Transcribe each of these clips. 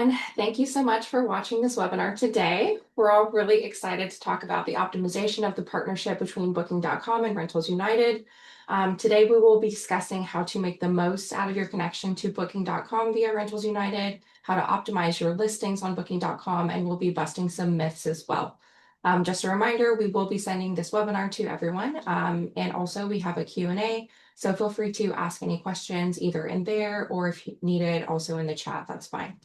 And thank you so much for watching this webinar today. We're all really excited to talk about the optimization of the partnership between Booking.com and Rentals United. Today, we will be discussing how to make the most out of your connection to Booking.com via Rentals United, how to optimize your listings on Booking.com, and we'll be busting some myths as well. Just a reminder, we will be sending this webinar to everyone. And also we have a Q&A, so feel free to ask any questions either in there or if needed, also in the chat, that's fine.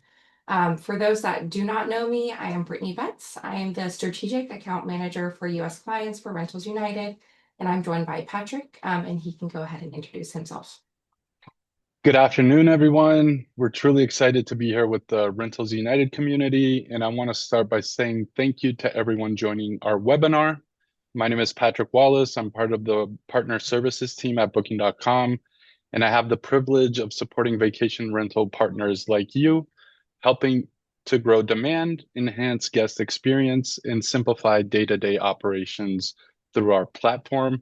For those that do not know me, I am Brittany Betts. I am the Strategic Account Manager for US Clients for Rentals United, and I'm joined by Patrick, and he can go ahead and introduce himself. Good afternoon, everyone. We're truly excited to be here with the Rentals United community, and I want to start by saying thank you to everyone joining our webinar. My name is Patrick Wallace. I'm part of the partner services team at Booking.com, and I have the privilege of supporting vacation rental partners like you, helping to grow demand, enhance guest experience, and simplify day-to-day operations through our platform.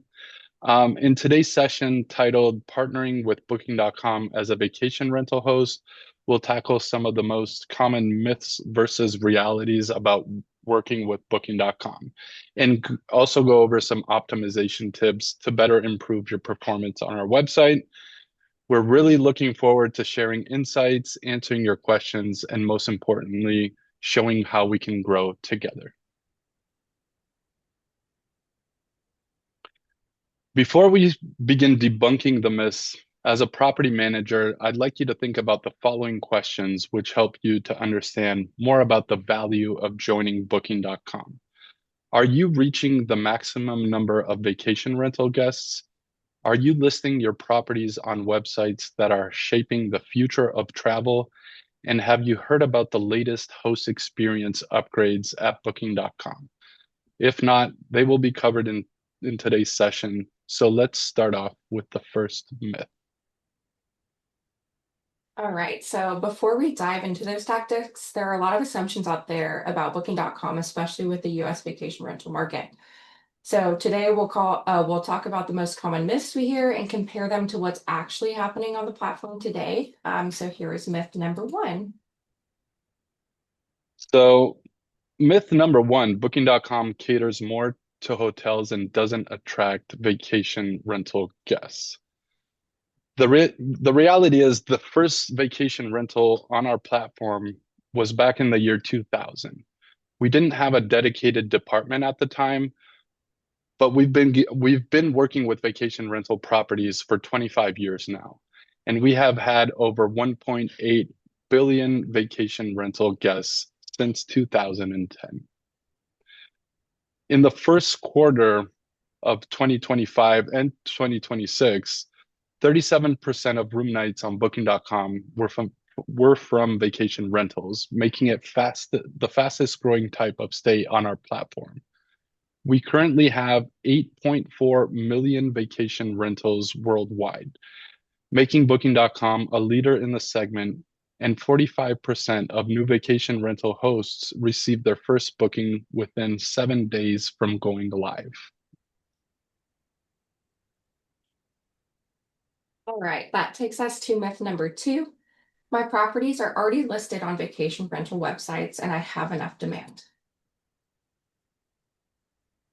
In today's session titled Partnering with Booking.com as a Vacation Rental Host, we'll tackle some of the most common myths versus realities about working with Booking.com and also go over some optimization tips to better improve your performance on our website. We're really looking forward to sharing insights, answering your questions, and most importantly, showing how we can grow together. Before we begin debunking the myths, as a property manager, I'd like you to think about the following questions, which help you to understand more about the value of joining Booking.com. Are you reaching the maximum number of vacation rental guests? Are you listing your properties on websites that are shaping the future of travel? And have you heard about the latest host experience upgrades at Booking.com? If not, they will be covered in today's session. So let's start off with the first myth. All right, so before we dive into those tactics, there are a lot of assumptions out there about Booking.com, especially with the US vacation rental market. So today we'll talk about the most common myths we hear and compare them to what's actually happening on the platform today. So here is myth number one. So, myth number one, Booking.com caters more to hotels and doesn't attract vacation rental guests. The reality is the first vacation rental on our platform was back in the year 2000. We didn't have a dedicated department at the time, but we've been working with vacation rental properties for 25 years now, and we have had over 1.8 billion vacation rental guests since 2010. In the first quarter of 2025 and 2026, 37% of room nights on Booking.com were from vacation rentals, making it the fastest growing type of stay on our platform. We currently have 8.4 million vacation rentals worldwide, making Booking.com a leader in the segment, and 45% of new vacation rental hosts receive their first booking within 7 days from going live. All right, that takes us to myth number two. My properties are already listed on vacation rental websites and I have enough demand.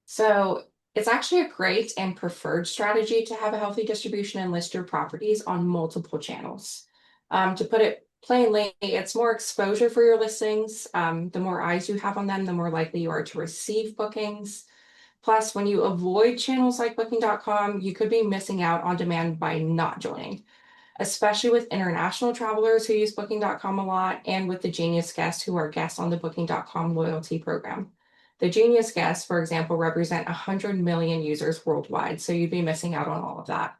So it's actually a great and preferred strategy to have a healthy distribution and list your properties on multiple channels. To put it plainly, it's more exposure for your listings. The more eyes you have on them, the more likely you are to receive bookings. Plus, when you avoid channels like Booking.com, you could be missing out on demand by not joining, especially with international travelers who use Booking.com a lot and with the Genius guests who are guests on the Booking.com loyalty program. The Genius guests, for example, represent 100 million users worldwide, so you'd be missing out on all of that.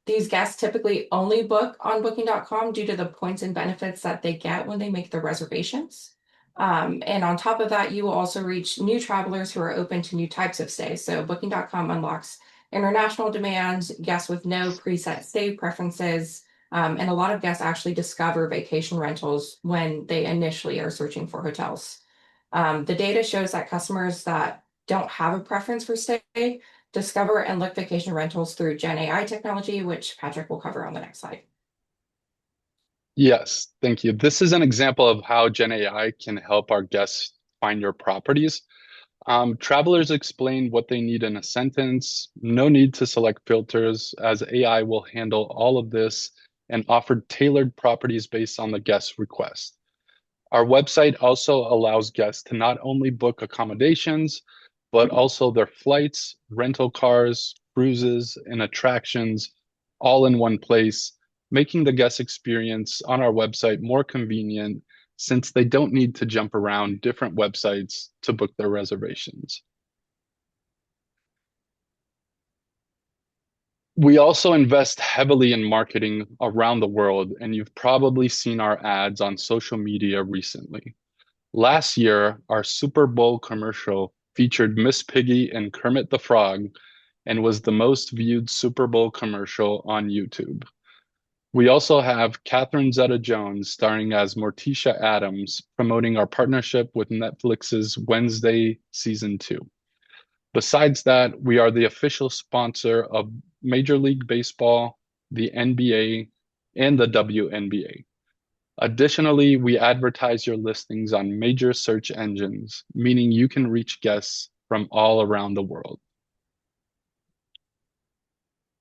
These guests typically only book on Booking.com due to the points and benefits that they get when they make their reservations. And on top of that, you will also reach new travelers who are open to new types of stays. So Booking.com unlocks international demands, guests with no preset stay preferences, and a lot of guests actually discover vacation rentals when they initially are searching for hotels. The data shows that customers that don't have a preference for stay discover and look vacation rentals through Gen AI technology, which Patrick will cover on the next slide. Yes, thank you. This is an example of how Gen AI can help our guests find your properties. Travelers explain what they need in a sentence. No need to select filters, as AI will handle all of this and offer tailored properties based on the guest's request. Our website also allows guests to not only book accommodations, but also their flights, rental cars, cruises, and attractions all in one place, making the guest experience on our website more convenient since they don't need to jump around different websites to book their reservations. We also invest heavily in marketing around the world, and you've probably seen our ads on social media recently. Last year, our Super Bowl commercial featured Miss Piggy and Kermit the Frog and was the most viewed Super Bowl commercial on YouTube. We also have Catherine Zeta-Jones starring as Morticia Adams, promoting our partnership with Netflix's Wednesday Season 2. Besides that, we are the official sponsor of Major League Baseball, the NBA, and the WNBA. Additionally, we advertise your listings on major search engines, meaning you can reach guests from all around the world.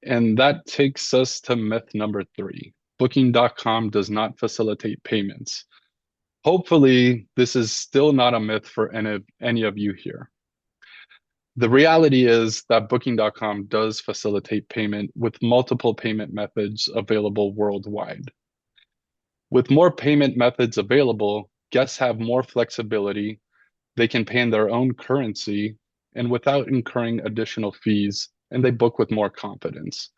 And that takes us to myth number 3. Booking.com does not facilitate payments. Hopefully, this is still not a myth for any of you here. The reality is that Booking.com does facilitate payment with multiple payment methods available worldwide. With more payment methods available, guests have more flexibility. They can pay in their own currency and without incurring additional fees, and they book with more confidence.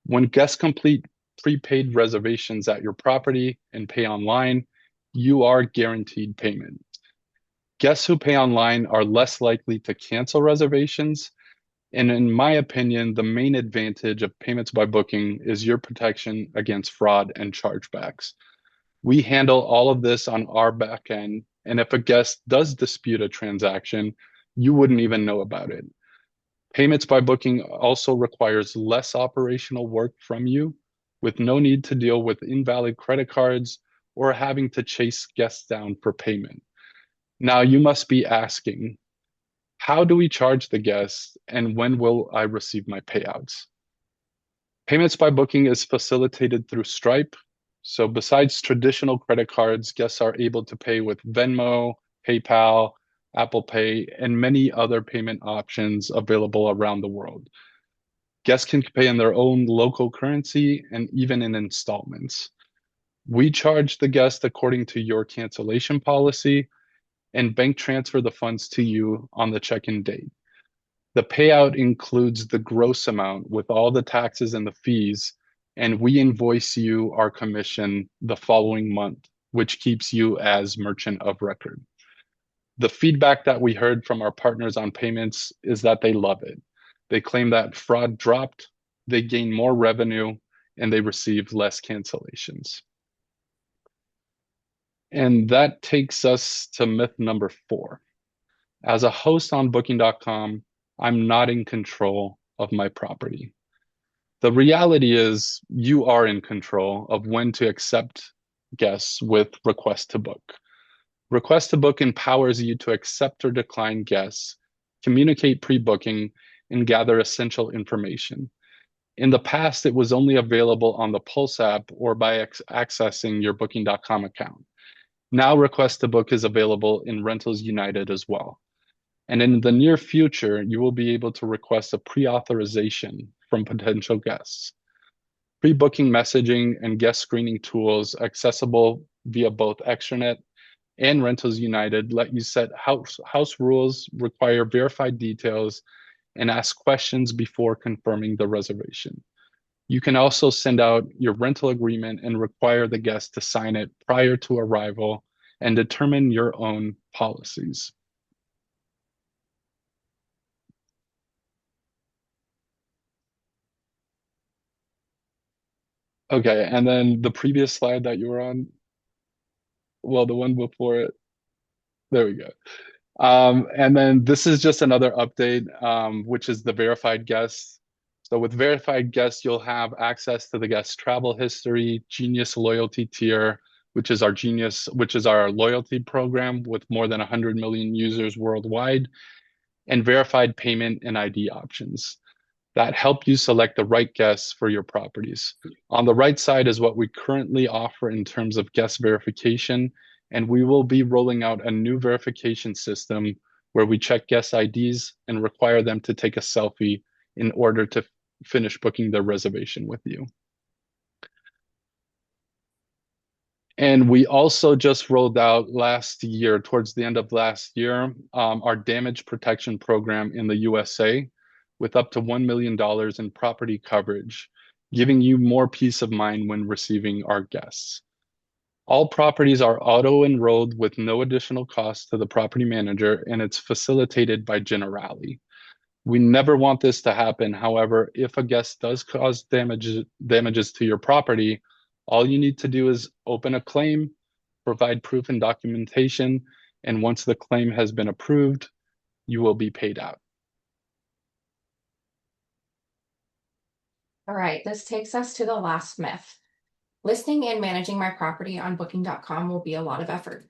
When guests complete prepaid reservations at your property and pay online, you are guaranteed payment. Guests who pay online are less likely to cancel reservations. And in my opinion, the main advantage of payments by booking is your protection against fraud and chargebacks. We handle all of this on our back end. And if a guest does dispute a transaction, you wouldn't even know about it. Payments by booking also requires less operational work from you, with no need to deal with invalid credit cards or having to chase guests down for payment. Now, you must be asking, how do we charge the guests and when will I receive my payouts? Payments by booking is facilitated through Stripe. So besides traditional credit cards, guests are able to pay with Venmo, PayPal, Apple Pay, and many other payment options available around the world. Guests can pay in their own local currency and even in installments. We charge the guest according to your cancellation policy and bank transfer the funds to you on the check-in date. The payout includes the gross amount with all the taxes and the fees, and we invoice you our commission the following month, which keeps you as merchant of record. The feedback that we heard from our partners on payments is that they love it. They claim that fraud dropped, they gain more revenue, and they receive less cancellations. And that takes us to myth number 4. As a host on Booking.com, I'm not in control of my property. The reality is you are in control of when to accept guests with request to book. Request to book empowers you to accept or decline guests, communicate pre-booking, and gather essential information. In the past, it was only available on the Pulse app or by accessing your Booking.com account. Now, request to book is available in Rentals United as well. And in the near future, you will be able to request a pre-authorization from potential guests. Pre-booking messaging and guest screening tools accessible via both Extranet and Rentals United let you set house rules, require verified details, and ask questions before confirming the reservation. You can also send out your rental agreement and require the guest to sign it prior to arrival and determine your own policies. Okay, and then the previous slide that you were on, well, the one before it, there we go. And then this is just another update, which is the verified guests. So with verified guests, you'll have access to the guest travel history, Genius loyalty tier, which is our loyalty program with more than 100 million users worldwide, and verified payment and ID options that help you select the right guests for your properties. On the right side is what we currently offer in terms of guest verification, and we will be rolling out a new verification system where we check guest IDs and require them to take a selfie in order to finish booking their reservation with you. And we also just rolled out last year, towards the end of last year, our damage protection program in the USA with up to $1 million in property coverage, giving you more peace of mind when receiving our guests. All properties are auto-enrolled with no additional cost to the property manager, and it's facilitated by Generali. We never want this to happen. However, if a guest does cause damages to your property, all you need to do is open a claim, provide proof and documentation, and once the claim has been approved, you will be paid out. All right, this takes us to the last myth. Listing and managing my property on booking.com will be a lot of effort.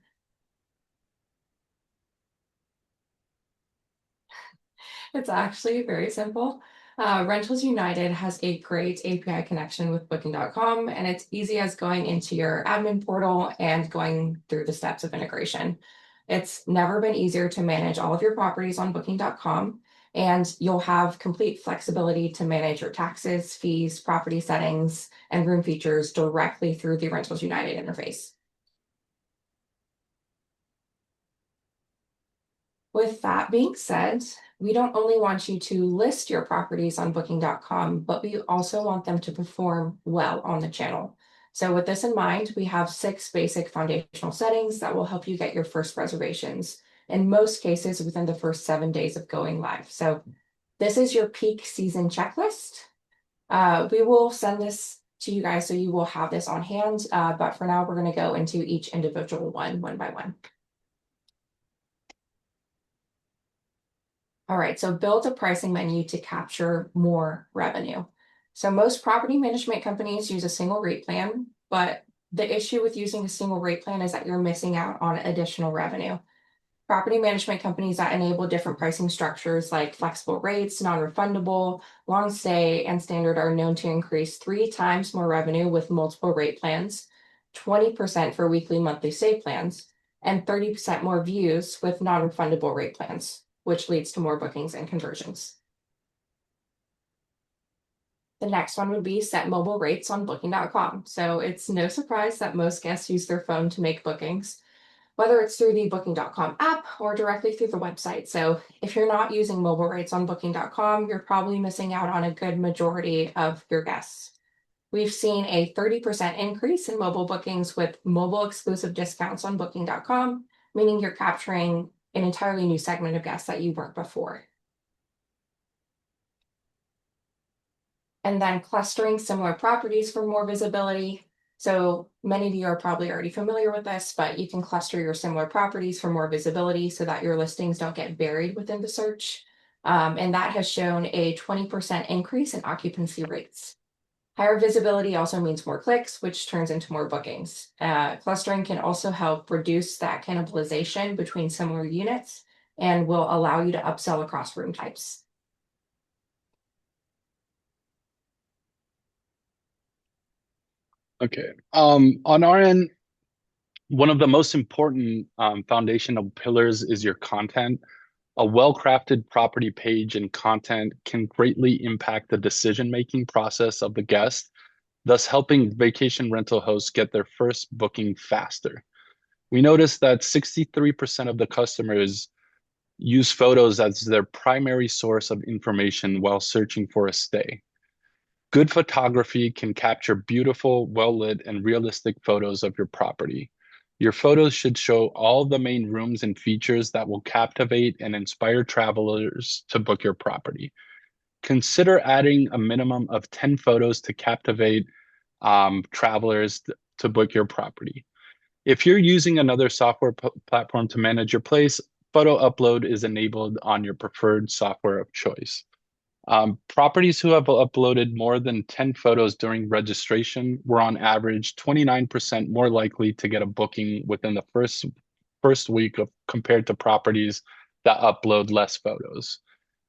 It's actually very simple. Rentals United has a great API connection with booking.com, and it's easy as going into your admin portal and going through the steps of integration. It's never been easier to manage all of your properties on booking.com, and you'll have complete flexibility to manage your taxes, fees, property settings, and room features directly through the Rentals United interface. With that being said, we don't only want you to list your properties on booking.com, but we also want them to perform well on the channel. So with this in mind, we have 6 basic foundational settings that will help you get your first reservations, in most cases within the first 7 days of going live. So this is your peak season checklist. We will send this to you guys so you will have this on hand, but for now we're going to go into each individual one by one. All right, so build a pricing menu to capture more revenue. So most property management companies use a single rate plan, but the issue with using a single rate plan is that you're missing out on additional revenue. Property management companies that enable different pricing structures like flexible rates, non-refundable, long stay, and standard are known to increase 3 times more revenue with multiple rate plans, 20% for weekly monthly stay plans, and 30% more views with non-refundable rate plans, which leads to more bookings and conversions. The next one would be set mobile rates on booking.com. So it's no surprise that most guests use their phone to make bookings, whether it's through the booking.com app or directly through the website. So if you're not using mobile rates on booking.com, you're probably missing out on a good majority of your guests. We've seen a 30% increase in mobile bookings with mobile exclusive discounts on booking.com, meaning you're capturing an entirely new segment of guests that you weren't before. And then clustering similar properties for more visibility. So many of you are probably already familiar with this, but you can cluster your similar properties for more visibility so that your listings don't get buried within the search. And that has shown a 20% increase in occupancy rates. Higher visibility also means more clicks, which turns into more bookings. Clustering can also help reduce that cannibalization between similar units and will allow you to upsell across room types. Okay. On our end, one of the most important foundational pillars is your content. A well-crafted property page and content can greatly impact the decision-making process of the guest, thus helping vacation rental hosts get their first booking faster. We noticed that 63% of the customers use photos as their primary source of information while searching for a stay. Good photography can capture beautiful, well-lit, and realistic photos of your property. Your photos should show all the main rooms and features that will captivate and inspire travelers to book your property. Consider adding a minimum of 10 photos to captivate travelers to book your property. If you're using another software platform to manage your place, photo upload is enabled on your preferred software of choice. Properties who have uploaded more than 10 photos during registration were on average 29% more likely to get a booking within the first week of compared to properties that upload less photos.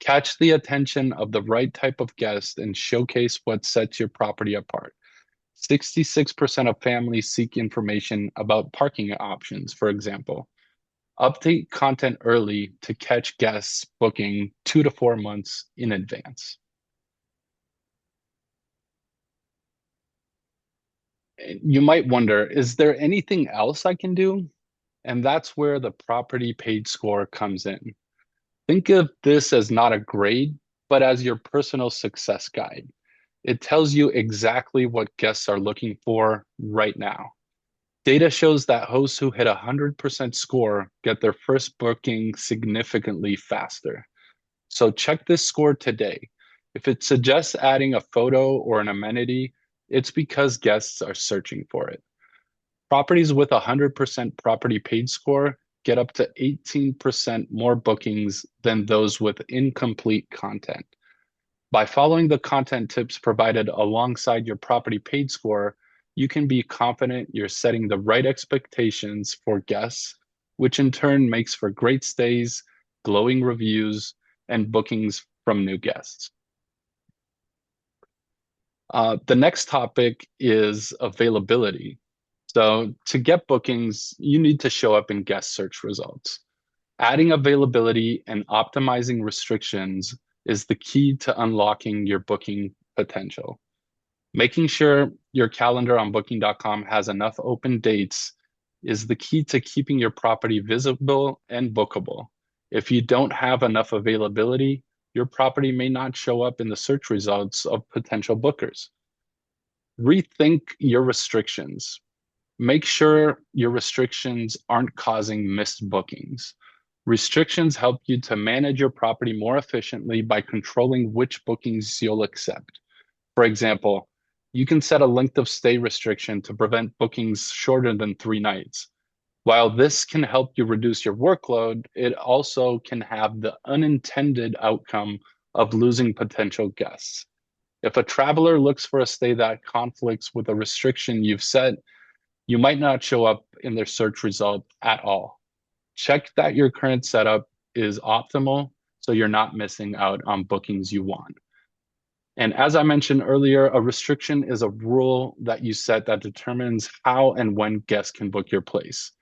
Catch the attention of the right type of guest and showcase what sets your property apart. 66% of families seek information about parking options, for example. Update content early to catch guests booking 2 to 4 months in advance. You might wonder, is there anything else I can do? And that's where the property paid score comes in. Think of this as not a grade, but as your personal success guide. It tells you exactly what guests are looking for right now. Data shows that hosts who hit a 100% score get their first booking significantly faster. So check this score today. If it suggests adding a photo or an amenity, it's because guests are searching for it. Properties with a 100% property paid score get up to 18% more bookings than those with incomplete content. By following the content tips provided alongside your property paid score, you can be confident you're setting the right expectations for guests, which in turn makes for great stays, glowing reviews, and bookings from new guests. The next topic is availability. So to get bookings, you need to show up in guest search results. Adding availability and optimizing restrictions is the key to unlocking your booking potential. Making sure your calendar on booking.com has enough open dates is the key to keeping your property visible and bookable. If you don't have enough availability, your property may not show up in the search results of potential bookers. Rethink your restrictions. Make sure your restrictions aren't causing missed bookings. Restrictions help you to manage your property more efficiently by controlling which bookings you'll accept. For example, you can set a length of stay restriction to prevent bookings shorter than 3 nights. While this can help you reduce your workload, it also can have the unintended outcome of losing potential guests. If a traveler looks for a stay that conflicts with a restriction you've set, you might not show up in their search result at all. Check that your current setup is optimal so you're not missing out on bookings you want. And as I mentioned earlier, a restriction is a rule that you set that determines how and when guests can book your place.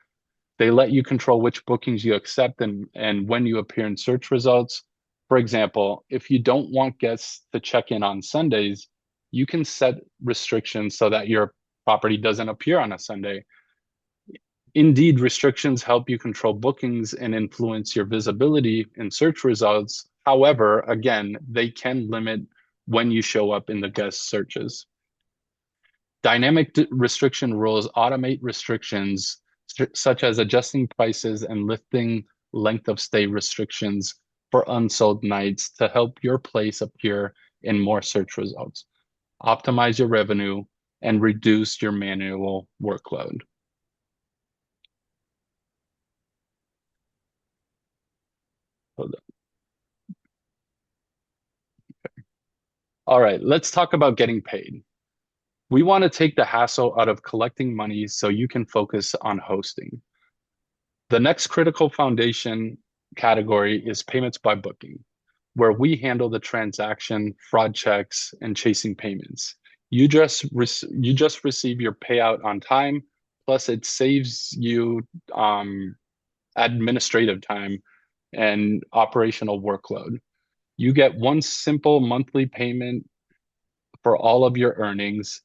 They let you control which bookings you accept and when you appear in search results. For example, if you don't want guests to check in on Sundays, you can set restrictions so that your property doesn't appear on a Sunday. Indeed, restrictions help you control bookings and influence your visibility in search results. However, again, they can limit when you show up in the guest searches. Dynamic restriction rules automate restrictions such as adjusting prices and lifting length of stay restrictions for unsold nights to help your place appear in more search results, optimize your revenue, and reduce your manual workload. All right, let's talk about getting paid. We want to take the hassle out of collecting money so you can focus on hosting. The next critical foundation category is payments by booking, where we handle the transaction, fraud checks, and chasing payments. You just receive your payout on time, plus it saves you administrative time and operational workload. You get one simple monthly payment for all of your earnings,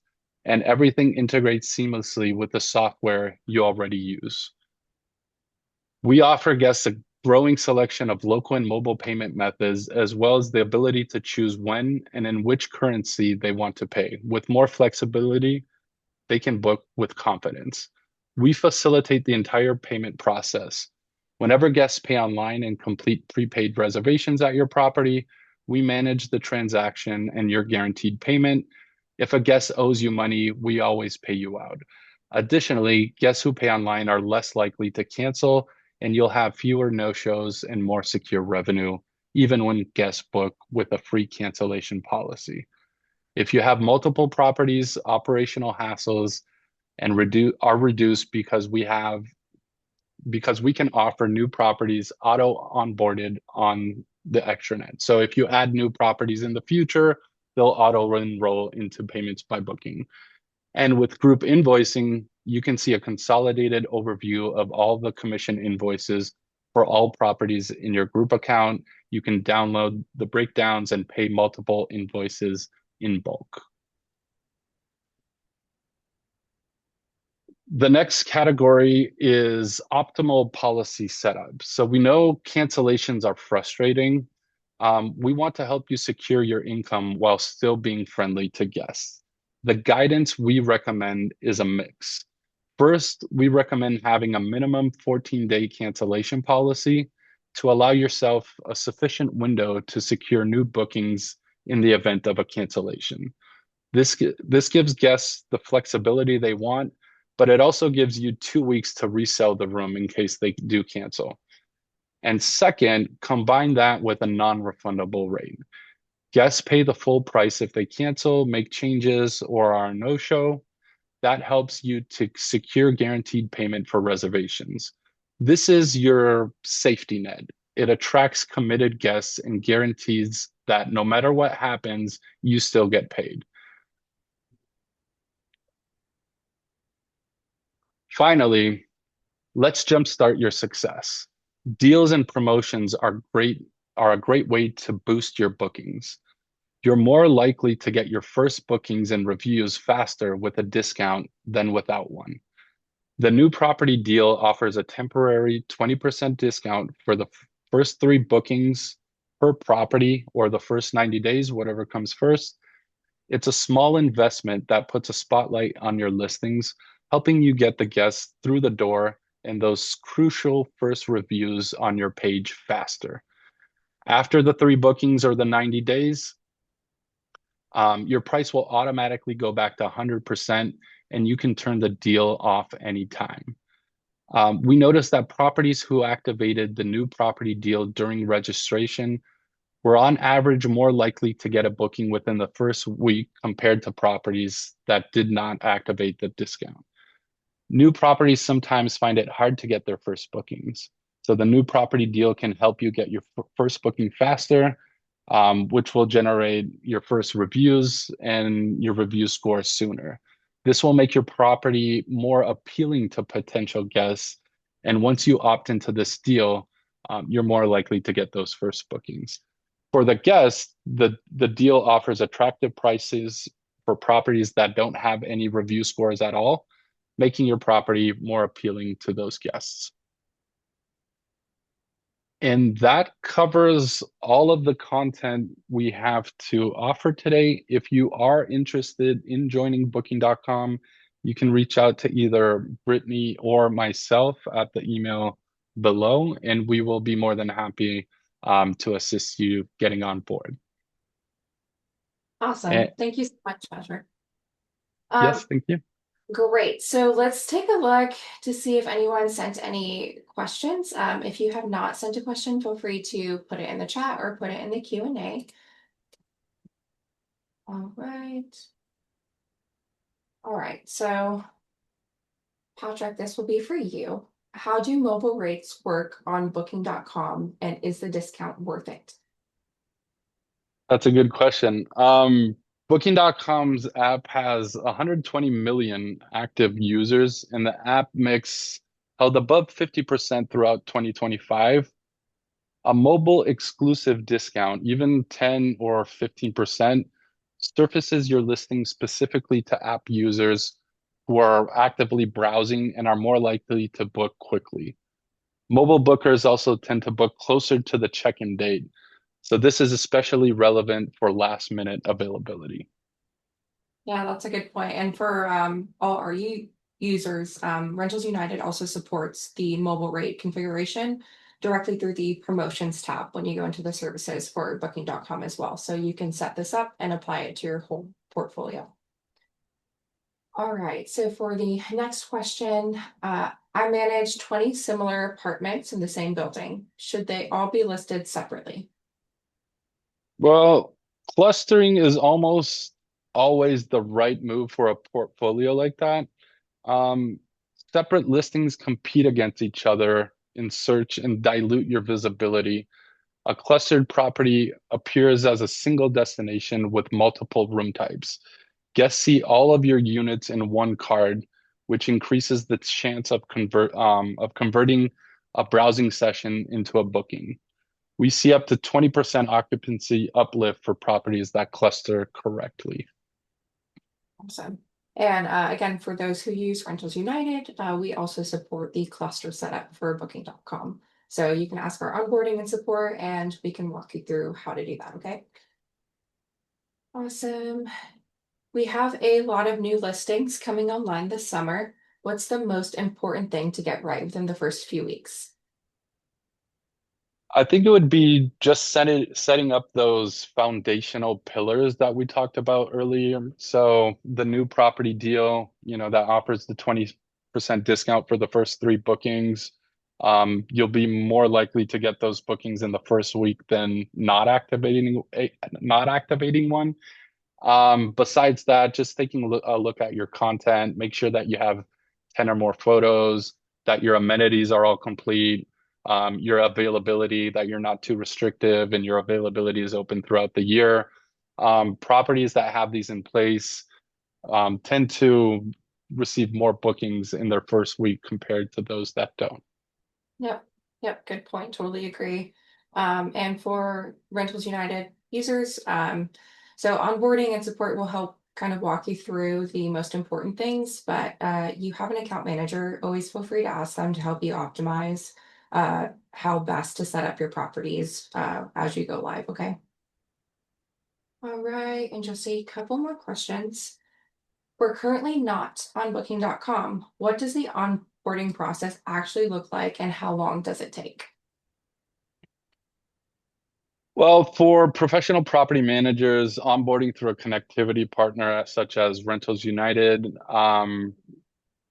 and everything integrates seamlessly with the software you already use. We offer guests a growing selection of local and mobile payment methods, as well as the ability to choose when and in which currency they want to pay. With more flexibility, they can book with confidence. We facilitate the entire payment process. Whenever guests pay online and complete prepaid reservations at your property, we manage the transaction and your guaranteed payment. If a guest owes you money, we always pay you out. Additionally, guests who pay online are less likely to cancel, and you'll have fewer no-shows and more secure revenue, even when guests book with a free cancellation policy. If you have multiple properties, operational hassles and reduced because we can offer new properties auto onboarded on the extranet. So if you add new properties in the future, they'll auto enroll into payments by booking. And with group invoicing, you can see a consolidated overview of all the commission invoices for all properties in your group account. You can download the breakdowns and pay multiple invoices in bulk. The next category is optimal policy setup. So we know cancellations are frustrating. We want to help you secure your income while still being friendly to guests. The guidance we recommend is a mix. First, we recommend having a minimum 14-day cancellation policy to allow yourself a sufficient window to secure new bookings in the event of a cancellation. This gives guests the flexibility they want, but it also gives you 2 weeks to resell the room in case they do cancel. And second, combine that with a non-refundable rate. Guests pay the full price if they cancel, make changes, or are a no-show. That helps you to secure guaranteed payment for reservations. This is your safety net. It attracts committed guests and guarantees that no matter what happens, you still get paid. Finally, let's jumpstart your success. Deals and promotions are a great way to boost your bookings. You're more likely to get your first bookings and reviews faster with a discount than without one. The new property deal offers a temporary 20% discount for the first 3 bookings per property or the first 90 days, whatever comes first. It's a small investment that puts a spotlight on your listings, helping you get the guests through the door and those crucial first reviews on your page faster. After the 3 bookings or the 90 days, your price will automatically go back to 100% and you can turn the deal off anytime. We noticed that properties who activated the new property deal during registration were on average more likely to get a booking within the first week compared to properties that did not activate the discount. New properties sometimes find it hard to get their first bookings. So the new property deal can help you get your first booking faster, which will generate your first reviews and your review score sooner. This will make your property more appealing to potential guests. And once you opt into this deal, you're more likely to get those first bookings. For the guests, the deal offers attractive prices for properties that don't have any review scores at all, making your property more appealing to those guests. And that covers all of the content we have to offer today. If you are interested in joining Booking.com, you can reach out to either Brittany or myself at the email below, and we will be more than happy to assist you getting on board. Awesome. Thank you so much, Patrick. Yes, thank you. Great. So let's take a look to see if anyone sent any questions. If you have not sent a question, feel free to put it in the chat or put it in the Q&A. All right. All right. So Patrick, this will be for you. How do mobile rates work on Booking.com, and is the discount worth it? That's a good question. Booking.com's app has 120 million active users, and the app mix held above 50% throughout 2025. A mobile exclusive discount, even 10 or 15%, surfaces your listing specifically to app users who are actively browsing and are more likely to book quickly. Mobile bookers also tend to book closer to the check-in date. So this is especially relevant for last minute availability. Yeah, that's a good point. And for all our users, Rentals United also supports the mobile rate configuration directly through the promotions tab when you go into the services for Booking.com as well. So you can set this up and apply it to your whole portfolio. All right, so for the next question, I manage 20 similar apartments in the same building. Should they all be listed separately? Well, clustering is almost always the right move for a portfolio like that. Um, Separate listings compete against each other in search and dilute your visibility. A clustered property appears as a single destination with multiple room types. Guests see all of your units in one card, which increases the chance of converting a browsing session into a booking. We see up to 20% occupancy uplift for properties that cluster correctly. Awesome. And again, for those who use Rentals United, we also support the cluster setup for Booking.com. So you can ask our onboarding and support, and we can walk you through how to do that. Okay. Awesome. We have a lot of new listings coming online this summer. What's the most important thing to get right within the first few weeks? I think it would be just setting up those foundational pillars that we talked about earlier. So the new property deal, that offers the 20% discount for the first three bookings. You'll be more likely to get those bookings in the first week than not activating one. Besides that, just taking a look at your content, make sure that you have 10 or more photos, that your amenities are all complete, your availability, that you're not too restrictive, and your availability is open throughout the year. Properties that have these in place tend to receive more bookings in their first week compared to those that don't. Yep. Yep. Good point. Totally agree. And for Rentals United users, so onboarding and support will help kind of walk you through the most important things, but you have an account manager. Always feel free to ask them to help you optimize how best to set up your properties as you go live. Okay. All right. And just a couple more questions. We're currently not on Booking.com. What does the onboarding process actually look like, and how long does it take? Well, for professional property managers, onboarding through a connectivity partner such as Rentals United,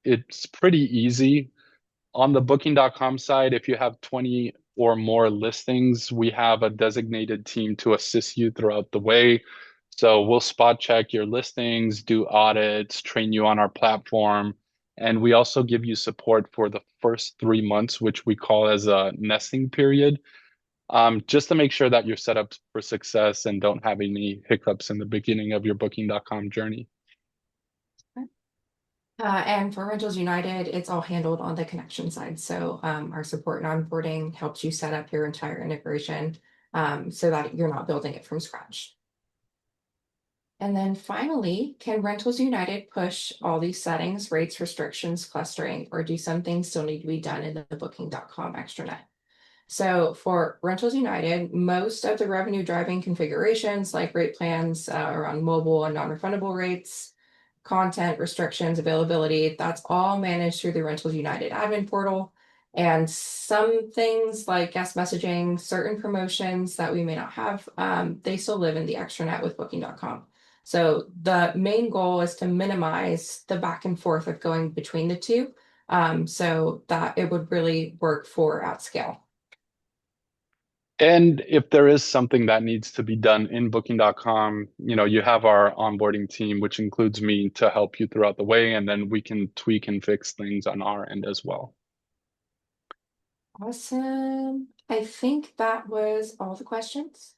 it's pretty easy. On the Booking.com side, if you have 20 or more listings, we have a designated team to assist you throughout the way. So we'll spot check your listings, do audits, train you on our platform, and we also give you support for the first 3 months, which we call as a nesting period, just to make sure that you're set up for success and don't have any hiccups in the beginning of your Booking.com journey. And for Rentals United, it's all handled on the connection side. So our support and onboarding helps you set up your entire integration so that you're not building it from scratch. And then finally, can Rentals United push all these settings, rates, restrictions, clustering, or do some things still need to be done in the Booking.com extranet? So for Rentals United, most of the revenue driving configurations like rate plans around mobile and non-refundable rates, content restrictions, availability, that's all managed through the Rentals United admin portal. And some things like guest messaging, certain promotions that we may not have, they still live in the extranet with Booking.com. So the main goal is to minimize the back and forth of going between the two, so that it would really work for at scale. And if there is something that needs to be done in Booking.com, you have our onboarding team, which includes me to help you throughout the way, and then we can tweak and fix things on our end as well. Awesome. I think that was all the questions.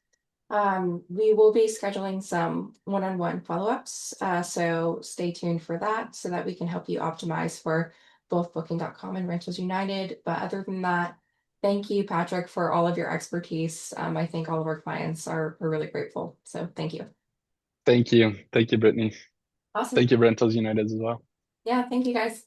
We will be scheduling some one-on-one follow-ups, so stay tuned for that so that we can help you optimize for both Booking.com and Rentals United. But other than that, thank you, Patrick, for all of your expertise. I think all of our clients are really grateful. So thank you. Thank you. Thank you, Brittany. Awesome. Thank you, Rentals United as well. Yeah, thank you guys.